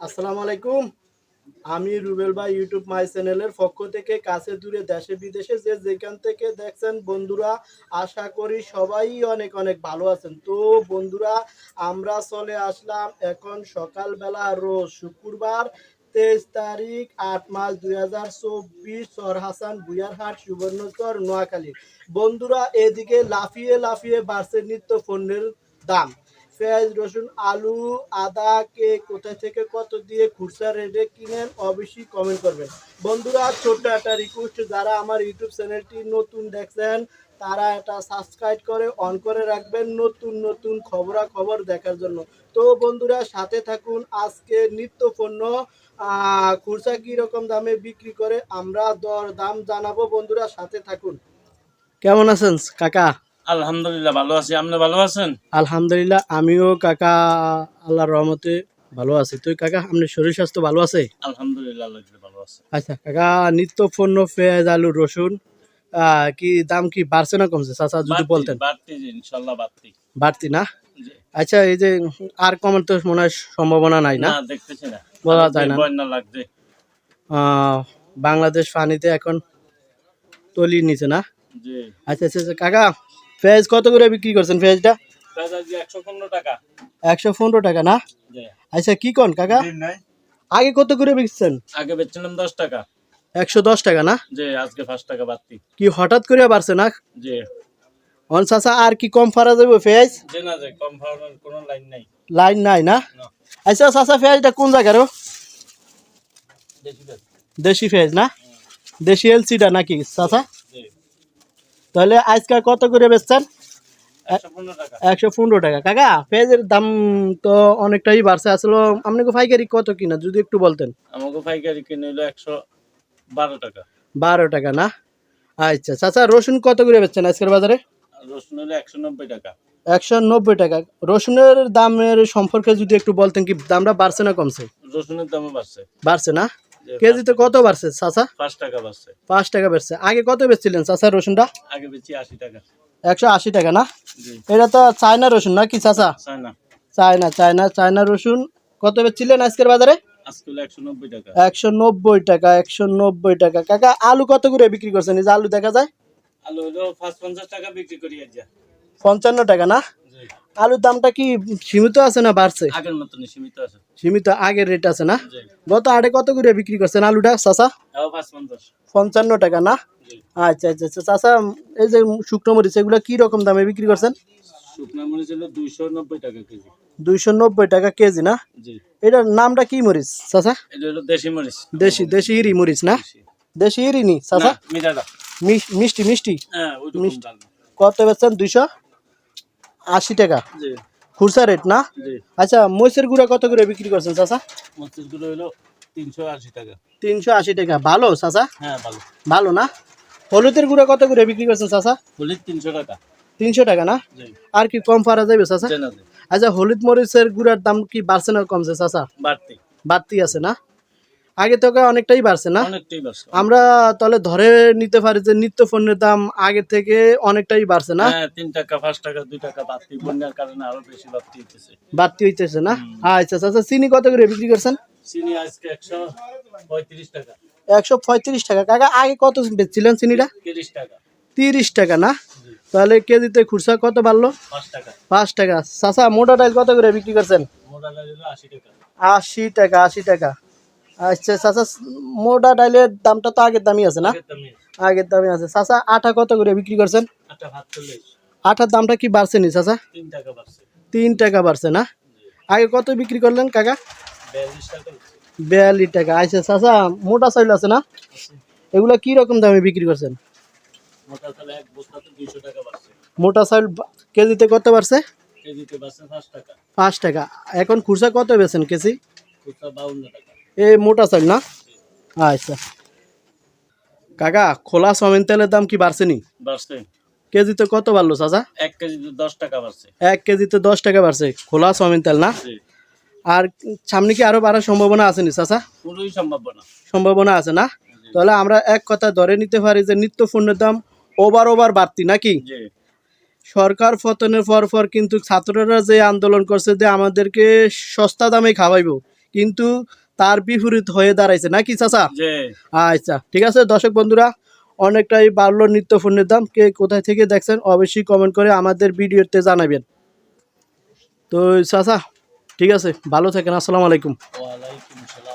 আসসালামু আলাইকুম। আমি রুবেল ভাই ইউটিউব মাই চ্যানেলের পক্ষ থেকে কাছে দূরে দেশে বিদেশে যে যেখান থেকে দেখছেন বন্ধুরা, আশা করি সবাই অনেক অনেক ভালো আছেন। তো বন্ধুরা, আমরা চলে আসলাম এখন সকালবেলা, রোজ শুক্রবার 23 তারিখ 8 মাস 2024, সরহাসান বুয়ারহাট সুবর্ণচর নোয়াখালী। বন্ধুরা, এদিকে লাফিয়ে লাফিয়ে বাড়ছে নিত্য পণ্যের দাম। পেঁয়াজ, রসুন, আলু, আদা কে কোথায় থেকে কত দিয়ে খুচরা রেটে কিনেন অবশ্যই কমেন্ট করবেন। বন্ধুরা, ছোট্ট একটা রিকোয়েস্ট, যারা আমার ইউটিউব চ্যানেলটি নতুন দেখছেন তারা এটা সাবস্ক্রাইব করে অন করে রাখবেন নতুন নতুন খবরাখবর দেখার জন্য। তো বন্ধুরা, সাথে থাকুন। আজকে নিত্য পণ্য খুচরা কীরকম দামে বিক্রি করে আমরা দর দাম জানাবো। বন্ধুরা, সাথে থাকুন। কেমন আছেন কাকা? আলহামদুলিল্লাহ ভালো আছি। আপনি ভালো আছেন? আলহামদুলিল্লাহ, আমিও কাকা আল্লাহর রহমতে ভালো আছি। তুই কাকা, আপনার শরীর স্বাস্থ্য ভালো আছে? আলহামদুলিল্লাহ আল্লাহ ভালো আছে। আচ্ছা কাকা, নিত্য পণ্য পেঁয়াজ, আলু, রসুন কি দাম কি বাড়ছে না কমছে চাচা, যদি বলতেন। বাড়তি ইনশাআল্লাহ বাড়তি। বাড়তি না? জি। আচ্ছা, এই যে আর কমার তো মনে হয় সম্ভাবনা নাই না? না, দেখতেছি না, বলা যায় না। বন্যা লাগছে। বাংলাদেশ পানিতে এখন তলিয়ে নিচে না? জি। আচ্ছা আচ্ছা আচ্ছা, কাকা পেঁয়াজ কত করে বিক্রি করছেন? পেঁয়াজটা 115 টাকা। 115 টাকা না? জি। আচ্ছা, কি কোন কাকা, আগে কত করে বিকছেন? আগে বেচছিলাম 10 টাকা। 110 টাকা না? জি, আজকে 5 টাকা বাড়তি। কি হঠাৎ করে বাড়ছে না? জি। চাচা আর কি কম ফারা যাবে পেঁয়াজ? জি না, যে কম ফাওয়ার কোনো লাইন নাই। লাইন নাই না? না। আচ্ছা চাচা, পেঁয়াজটা কোন জায়গার? দেশি পেঁয়াজ না? দেশি এলসিটা নাকি চাচা? জি। তাহলে আজকাল কত করে বেচছেন? 115 টাকা। 115 টাকা। কাকা, পেঁয়াজের দাম তো অনেকটাই বাড়ছে। আসলে আপনাকে পাইকারি কত কিনা যদি একটু বলতেন। আমাকে পাইকারি কিনে হলো 112 টাকা। 12 টাকা না? আচ্ছা চাচা, রসুন কত করে বেচছেন আজকের বাজারে? রসুন হলো 190 টাকা। 190 টাকা। রসুনের দামের সম্পর্কে যদি একটু বলতেন, কি দামটা বাড়ছে না কমছে? রসুনের দামও বাড়ছে। বাড়ছে না? কেজিতে কত বাড়ছে চাচা? 5 টাকা বাড়ছে। 5 টাকা বাড়ছে। আগে কত বেচছিলেন চাচা রসুনটা? আগে বেচি 80 টাকা। 180 টাকা না? জি। এটা তো চায়না রসুন নাকি চাচা? চায়না। চায়না চায়না চায়না রসুন কত বেচছিলেন আজকের বাজারে? আজকে হলো 190 টাকা। 190 টাকা। 190 টাকা। কাকা, আলু কত করে বিক্রি করছেন? এই যে আলু দেখা যায়। আলু হলো 50 টাকা বিক্রি করি আজ। 55 টাকা না? জি। আলুর দামটা কি সীমিত আছে না বাড়ছে? আগের মতনই সীমিত আছে। সীমিত, আগের রেট আছে না? জি। গত হাটে কত করে বিক্রি করছেন আলুটা চাচা? 55। 55 টাকা না? জি। আচ্ছা আচ্ছা আচ্ছা চাচা, এই যে শুকনো মরিচ এগুলো কি রকম দামে বিক্রি করছেন? শুকনা মরিচ হলো 290 টাকা কেজি। 290 টাকা কেজি না? জি। এটার নামটা কি মরিচ চাচা? এটা হলো দেশি মরিচ। দেশি ইরি মরিচ না? দেশি ইরি নি চাচা? মিঠাটা। মিষ্টি মিষ্টি। হ্যাঁ, ওইরকম মিষ্টি। দাম। কত বেচছেন? 280 টাকা জি। খুচরা রেট না? জি। আচ্ছা, মরিচের গুঁড়া কত করে বিক্রি করছেন চাচা? মরিচ গুলো হলো 380 টাকা। 380 টাকা। ভালো চাচা? হ্যাঁ, ভালো। ভালো না? হলুদের গুঁড়া কত করে বিক্রি করছেন চাচা? হলুদ 300 টাকা। 300 টাকা না? জি। আর কি কম পারা যাবে চাচা? জি না, জি। আচ্ছা, হলুদ মরিচের গুঁড়ার দাম কি বাড়ছে না কমছে চাচা? বাড়তি। বাড়তি আছে না? আগে থেকে অনেকটাই বাড়ছে না? অনেকটাই বাড়ছে। আমরা তাহলে ধরে নিতে পারি যে নিত্য পণ্যের দাম আগে থেকে অনেকটাই বাড়ছে না? হ্যাঁ, 3 টাকা 5 টাকা 2 টাকা বাড়তি। বন্যার কারণে আরো বেশি বাড়তি হইতেছে। বাড়তি হইতেছে না? আচ্ছা চাচা, চিনি কত করে বিক্রি করছেন? চিনি আজকে 135 টাকা। 135 টাকা। কাকা, আগে কত বেচছিলেন চিনিটা? 30 টাকা। 30 টাকা না? তাহলে কেজিতে খুচরা কত বাড়লো? 5 টাকা। 5 টাকা। চাচা, মোটা ডাল কত করে বিক্রি করছেন? মোটা ডাল হলো 80 টাকা। 80 টাকা। 80 টাকা। আচ্ছা চাচা, মোটা ডালের দামটা তো আগের দামই আছে না? আগের দামে। আগের দামই আছে। চাচা, আটা কত করে বিক্রি করছেন? আটা 47। আটার দামটা কি বাড়ছে নি চাচা? 3 টাকা বাড়ছে। 3 টাকা বাড়ছে না? আগে কত বিক্রি করলেন কাকা? 42 টাকা। 42 টাকা। আচ্ছা চাচা, মোটা চাউল আছে না? এগুলা কি রকম দামে বিক্রি করছেন? মোটা চাল এক বস্তাতে 200 টাকা বাড়ছে। মোটা চাউল কেজিতে কত বাড়ছে? কেজিতে বাড়ছে 5 টাকা। 5 টাকা। এখন খুচরা কত বেচেন কেজি? খুচরা 52 টাকা। এই মোটা চাউল না? আচ্ছা কাকা, খোলা সয়াবিন তেলের দাম কি বাড়ছে নি? বাড়ছে। কেজিতে কত বাড়লো চাচা? 1 কেজিতে 10 টাকা বাড়ছে। 1 কেজিতে 10 টাকা বাড়ছে খোলা সয়াবিন তেল না? জি। আর সামনে কি আরো বাড়ার সম্ভাবনা আছে নি চাচা? পুরোই সম্ভব না। সম্ভাবনা আছে না? তাহলে আমরা এক কথা ধরে নিতে পারি যে নিত্য পণ্যের দাম ওভার বাড়তি নাকি? জি। সরকার পতনের পর কিন্তু ছাত্ররা যে আন্দোলন করছে যে আমাদেরকে সস্তা দামে খাওয়াইবো, কিন্তু তার বিপরীত হয়ে দাঁড়াইছে নাকি চাচা? যে আচ্ছা ঠিক আছে দর্শক বন্ধুরা, অনেকটাই বাড়লো নিত্য পণ্যের দাম। কে কোথায় থেকে দেখছেন অবশ্যই কমেন্ট করে আমাদের ভিডিওতে জানাবেন। তো চাচা ঠিক আছে, ভালো থাকেন, আসসালামু আলাইকুম। ওয়ালাইকুম আসসালাম।